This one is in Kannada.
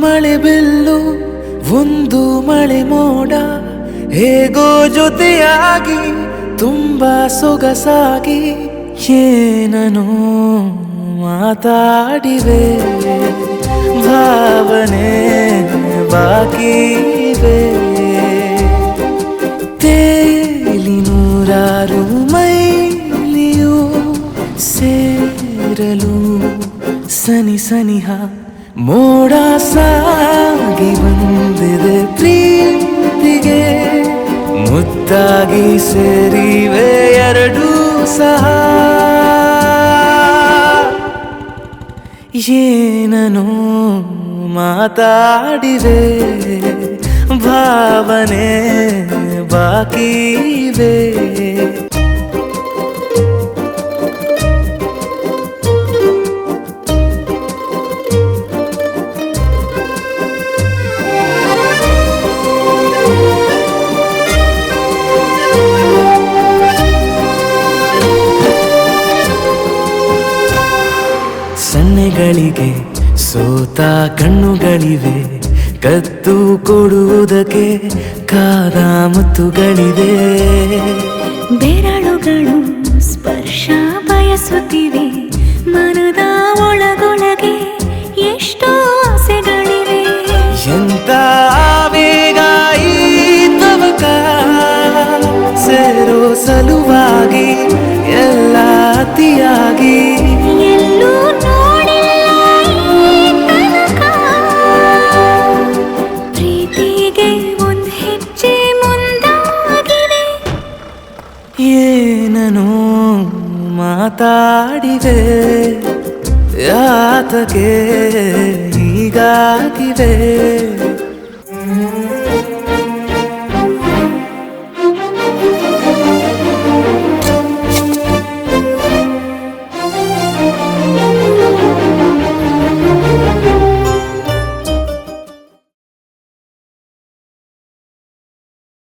ಮಳೆ ಬಿಲ್ಲು ಒಂದು ಮಳೆ ಮೋಡ ಹೇಗೋ ಜೊತೆಯಾಗಿ ತುಂಬಾ ಸೊಗಸಾಗಿ ಏನನೋ ಮಾತಾಡಿವೆ ಭಾವನೆ ಬಾಕಿವೆ ತೇಲಿ ನೂರಾರು ಮೈಲಿಯು ಸೇರಲು ಸನಿ ಸನಿಹ ಮೋಡ ಸಾಗಿ ಬಂದಿದೆ ಪ್ರೀತಿಗೆ ಮುದ್ದಾಗಿ ಸೇರಿವೆ ಎರಡೂ ಸಹ ಏನನೋ ಮಾತಾಡಿವೆ ಭಾವನೆ ಬಾಕಿವೆ ಸನ್ನೆಗಳಿಗೆ ಸೋತ ಕಣ್ಣುಗಳಿವೆ ಕತ್ತು ಕೊಡುವುದಕ್ಕೆ ಕಾದ ಮುತ್ತುಗಳಿವೆ ಬೆರಳುಗಳು ಸ್ಪರ್ಶ ಬಯಸುತ್ತಿವೆ ಮನದ ಒಳಗೊಳಗೆ ಎಷ್ಟೋ ಆಸೆಗಳಿವೆ ಎಂತ ಬೇಗ ಈ ತವಕ ಸೇರೋ ಸಲುವಾಗಿ ಎಲ್ಲ ಅತಿಯಾಗಿ ಎಲ್ಲೂ ನೋಡಿಲ್ಲ ಈ ತನಕ ಪ್ರೀತಿಗೆ ಒಂದು ಹೆಜ್ಜೆ ಮುಂದಾಗಿವೆ ಏನನೋ ಮಾತಾಡಿವೆ ಯಾತಕ್ಕೆ ಹೀಗಾಗಿವೆ